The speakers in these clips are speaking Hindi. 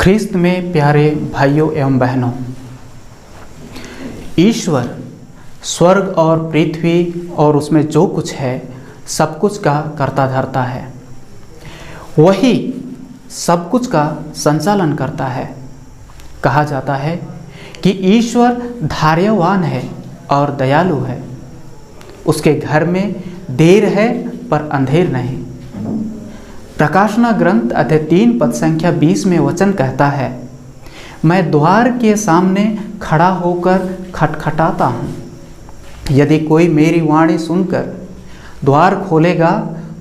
ख्रिस्त में प्यारे भाइयों एवं बहनों, ईश्वर स्वर्ग और पृथ्वी और उसमें जो कुछ है सब कुछ का कर्ता धर्ता है। वही सब कुछ का संचालन करता है। कहा जाता है कि ईश्वर धैर्यवान है और दयालु है। उसके घर में देर है पर अंधेर नहीं। प्रकाशना ग्रंथ अध्याय 3 पद संख्या 20 में वचन कहता है, मैं द्वार के सामने खड़ा होकर खटखटाता हूँ। यदि कोई मेरी वाणी सुनकर द्वार खोलेगा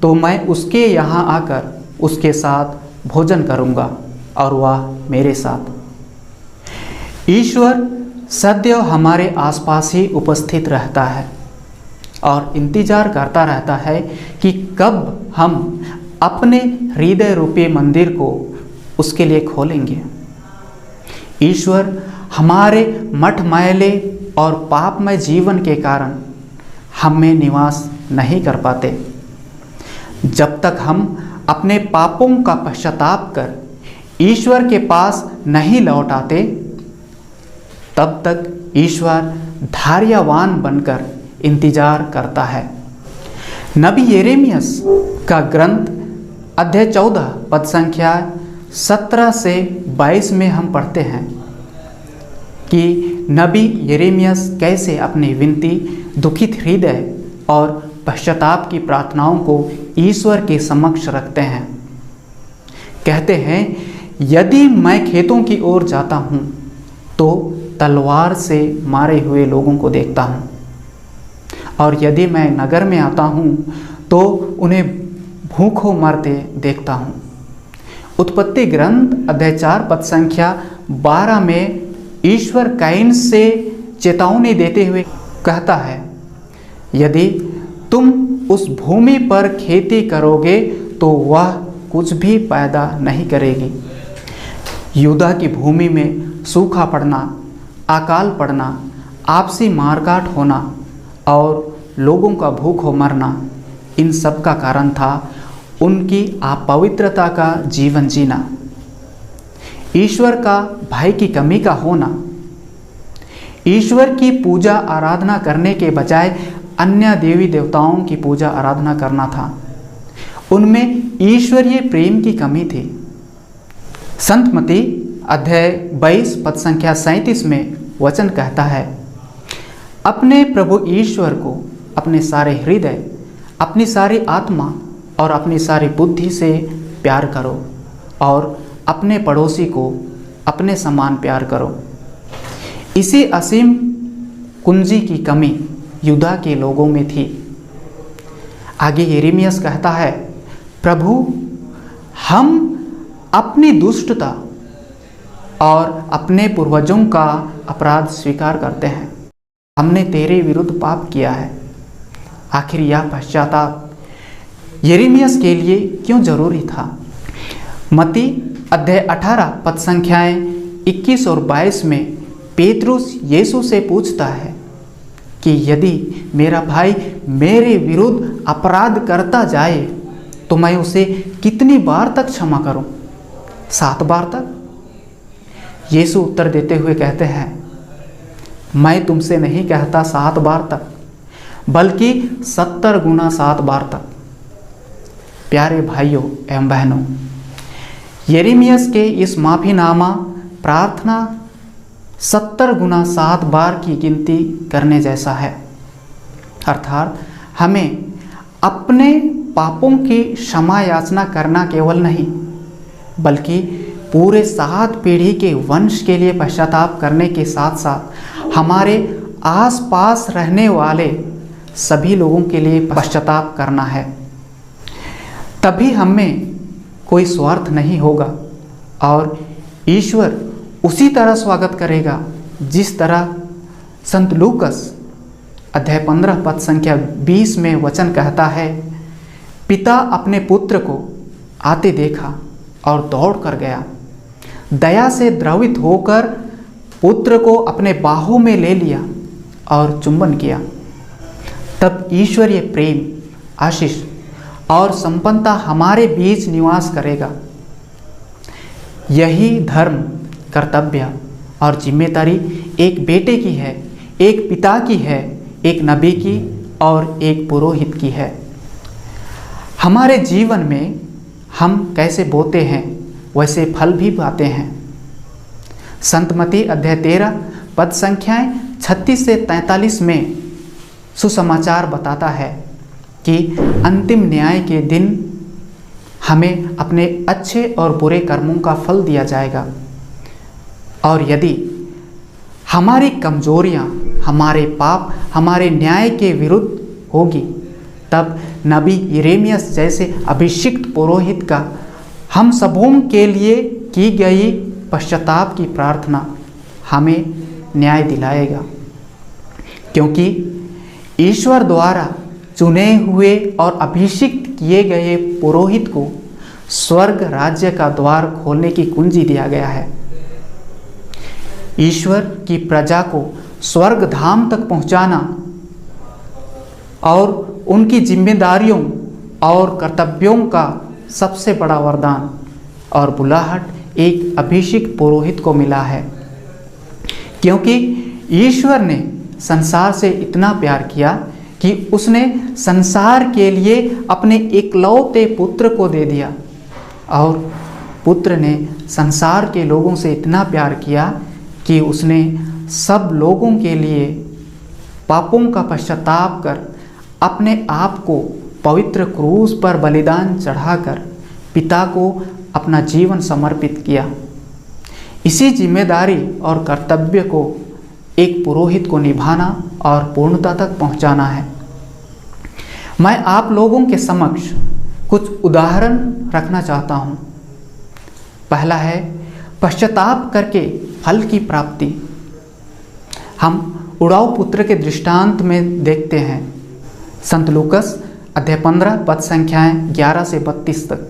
तो मैं उसके यहाँ आकर उसके साथ भोजन करूँगा और वह मेरे साथ। ईश्वर सदैव हमारे आसपास ही उपस्थित रहता है और इंतजार करता रहता है कि कब हम अपने हृदय रूपी मंदिर को उसके लिए खोलेंगे। ईश्वर हमारे मठमैले और पापमय जीवन के कारण हम में निवास नहीं कर पाते। जब तक हम अपने पापों का पश्चाताप कर ईश्वर के पास नहीं लौट आते, तब तक ईश्वर धैर्यवान बनकर इंतजार करता है। नबी यिर्मयाह का ग्रंथ अध्याय 14 पद संख्या 17 से 22 में हम पढ़ते हैं कि नबी यिर्मयाह कैसे अपनी विनती, दुखित हृदय और पश्चाताप की प्रार्थनाओं को ईश्वर के समक्ष रखते हैं। कहते हैं, यदि मैं खेतों की ओर जाता हूँ तो तलवार से मारे हुए लोगों को देखता हूँ, और यदि मैं नगर में आता हूँ तो उन्हें भूखों मरते देखता हूँ। उत्पत्ति ग्रंथ अध्याय 4 पद संख्या 12 में ईश्वर कैन से चेतावनी देते हुए कहता है, यदि तुम उस भूमि पर खेती करोगे तो वह कुछ भी पैदा नहीं करेगी। यूदा की भूमि में सूखा पड़ना, अकाल पड़ना, आपसी मारकाट होना और लोगों का भूखों मरना, इन सब का कारण था उनकी अपवित्रता का जीवन जीना, ईश्वर का भय की कमी का होना, ईश्वर की पूजा आराधना करने के बजाय अन्य देवी देवताओं की पूजा आराधना करना था। उनमें ईश्वरीय प्रेम की कमी थी। संत मत्ती अध्याय 22 पद संख्या 37 में वचन कहता है, अपने प्रभु ईश्वर को अपने सारे हृदय, अपनी सारी आत्मा और अपनी सारी बुद्धि से प्यार करो और अपने पड़ोसी को अपने समान प्यार करो। इसी असीम कुंजी की कमी यूदा के लोगों में थी। आगे यिर्मयाह कहता है, प्रभु हम अपनी दुष्टता और अपने पूर्वजों का अपराध स्वीकार करते हैं। हमने तेरे विरुद्ध पाप किया है। आखिर यह पश्चाताप यिर्मयाह के लिए क्यों जरूरी था? मत्ती अध्याय 18 पद संख्याएं 21 और 22 में पेतरुस यीशु से पूछता है कि यदि मेरा भाई मेरे विरुद्ध अपराध करता जाए तो मैं उसे कितनी बार तक क्षमा करूं? 7 बार तक? यीशु उत्तर देते हुए कहते हैं, मैं तुमसे नहीं कहता 7 बार तक, बल्कि 70 गुना 7 बार तक। प्यारे भाइयों एवं बहनों, यिर्मयाह के इस माफीनामा प्रार्थना 70 गुना 7 बार की गिनती करने जैसा है। अर्थात हमें अपने पापों की क्षमा याचना करना केवल नहीं, बल्कि पूरे 7 पीढ़ी के वंश के लिए पश्चाताप करने के साथ साथ हमारे आसपास रहने वाले सभी लोगों के लिए पश्चाताप करना है। तभी हमें कोई स्वार्थ नहीं होगा और ईश्वर उसी तरह स्वागत करेगा जिस तरह संत लूकस अध्याय 15 पद संख्या 20 में वचन कहता है, पिता अपने पुत्र को आते देखा और दौड़ कर गया, दया से द्रवित होकर पुत्र को अपने बाहों में ले लिया और चुंबन किया। तब ईश्वरीय प्रेम, आशीष और संपन्नता हमारे बीच निवास करेगा। यही धर्म, कर्तव्य और जिम्मेदारी एक बेटे की है, एक पिता की है, एक नबी की और एक पुरोहित की है। हमारे जीवन में हम कैसे बोते हैं वैसे फल भी पाते हैं। संत मत्ती अध्याय 13 पद संख्याएं 36 से 43 में सुसमाचार बताता है कि अंतिम न्याय के दिन हमें अपने अच्छे और बुरे कर्मों का फल दिया जाएगा। और यदि हमारी कमजोरियां, हमारे पाप हमारे न्याय के विरुद्ध होगी, तब नबी यिर्मयाह जैसे अभिषिक्त पुरोहित का हम सबों के लिए की गई पश्चाताप की प्रार्थना हमें न्याय दिलाएगा, क्योंकि ईश्वर द्वारा चुने हुए और अभिषिक्त किए गए पुरोहित को स्वर्ग राज्य का द्वार खोलने की कुंजी दिया गया है। ईश्वर की प्रजा को स्वर्ग धाम तक पहुंचाना और उनकी जिम्मेदारियों और कर्तव्यों का सबसे बड़ा वरदान और बुलाहट एक अभिषिक्त पुरोहित को मिला है, क्योंकि ईश्वर ने संसार से इतना प्यार किया कि उसने संसार के लिए अपने इकलौते पुत्र को दे दिया। और पुत्र ने संसार के लोगों से इतना प्यार किया कि उसने सब लोगों के लिए पापों का पश्चाताप कर अपने आप को पवित्र क्रूस पर बलिदान चढ़ाकर पिता को अपना जीवन समर्पित किया। इसी जिम्मेदारी और कर्तव्य को एक पुरोहित को निभाना और पूर्णता तक पहुंचाना है। मैं आप लोगों के समक्ष कुछ उदाहरण रखना चाहता हूं। पहला है पश्चाताप करके फल की प्राप्ति। हम उड़ाऊ पुत्र के दृष्टांत में देखते हैं। संत लूकस अध्याय 15 पद संख्याएं 11 से 32 तक।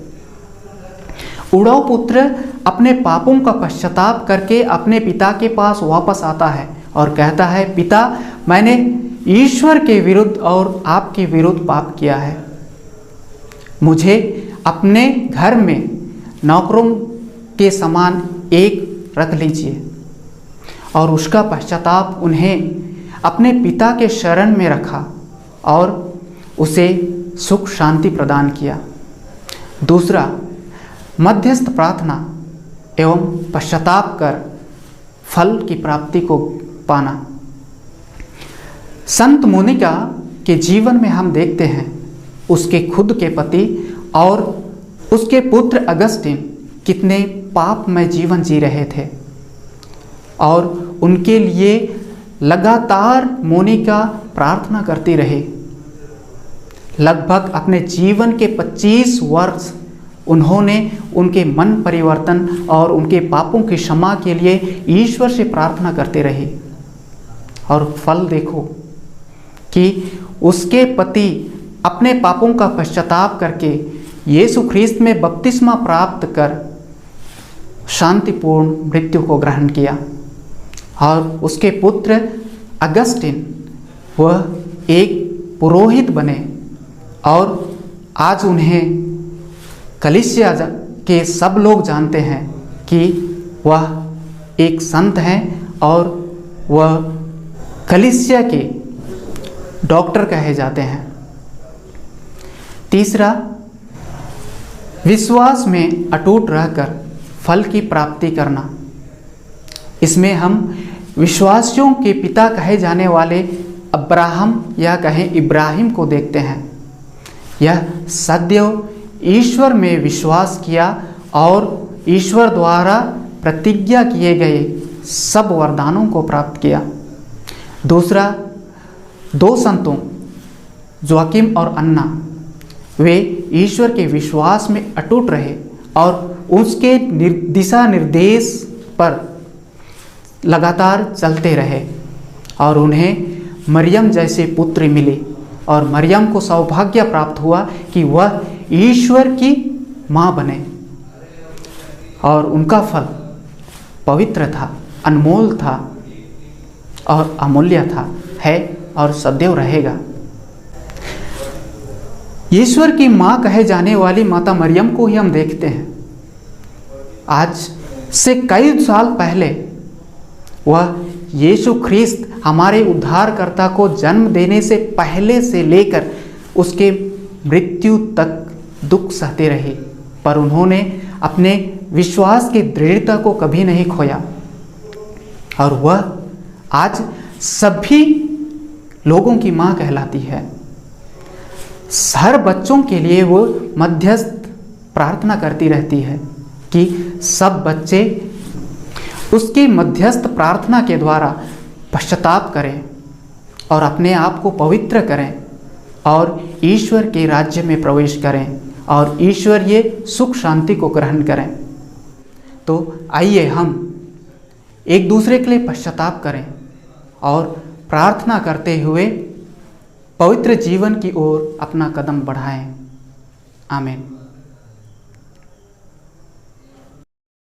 उड़ाऊ पुत्र अपने पापों का पश्चाताप करके अपने पिता के पास वापस आता है और कहता है, पिता, मैंने ईश्वर के विरुद्ध और आपके विरुद्ध पाप किया है। मुझे अपने घर में नौकरों के समान एक रख लीजिए। और उसका पश्चाताप उन्हें अपने पिता के शरण में रखा और उसे सुख शांति प्रदान किया। दूसरा, मध्यस्थ प्रार्थना एवं पश्चाताप कर फल की प्राप्ति को पाना। संत मोनिका के जीवन में हम देखते हैं उसके खुद के पति और उसके पुत्र अगस्टिन कितने पापमय जीवन जी रहे थे और उनके लिए लगातार मोनिका प्रार्थना करती रही। लगभग अपने जीवन के 25 वर्ष उन्होंने उनके मन परिवर्तन और उनके पापों की क्षमा के लिए ईश्वर से प्रार्थना करते रहे। और फल देखो कि उसके पति अपने पापों का पश्चाताप करके यीशु ख्रीस्त में बपतिस्मा प्राप्त कर शांतिपूर्ण मृत्यु को ग्रहण किया। और उसके पुत्र अगस्टिन वह एक पुरोहित बने और आज उन्हें कलीसिया के सब लोग जानते हैं कि वह एक संत हैं और वह कलीसिया के डॉक्टर कहे जाते हैं। तीसरा, विश्वास में अटूट रहकर फल की प्राप्ति करना। इसमें हम विश्वासियों के पिता कहे जाने वाले अब्राहम या कहें इब्राहिम को देखते हैं। यह सदैव ईश्वर में विश्वास किया और ईश्वर द्वारा प्रतिज्ञा किए गए सब वरदानों को प्राप्त किया। दूसरा, 2 संतों जोआकिम और अन्ना, वे ईश्वर के विश्वास में अटूट रहे और उसके दिशा निर्देश पर लगातार चलते रहे और उन्हें मरियम जैसे पुत्र मिले और मरियम को सौभाग्य प्राप्त हुआ कि वह ईश्वर की माँ बने। और उनका फल पवित्र था, अनमोल था और अमूल्य था, है और सदैव रहेगा। ईश्वर की माँ कहे जाने वाली माता मरियम को ही हम देखते हैं। आज से कई साल पहले वह यीशु ख्रिस्त हमारे उद्धारकर्ता को जन्म देने से पहले से लेकर उसके मृत्यु तक दुख सहते रहे, पर उन्होंने अपने विश्वास की दृढ़ता को कभी नहीं खोया। और वह आज सभी लोगों की मां कहलाती है। हर बच्चों के लिए वो मध्यस्थ प्रार्थना करती रहती है कि सब बच्चे उसकी मध्यस्थ प्रार्थना के द्वारा पश्चाताप करें और अपने आप को पवित्र करें और ईश्वर के राज्य में प्रवेश करें और ईश्वरीय सुख शांति को ग्रहण करें। तो आइए हम एक दूसरे के लिए पश्चाताप करें और प्रार्थना करते हुए पवित्र जीवन की ओर अपना कदम बढ़ाएं। आमीन।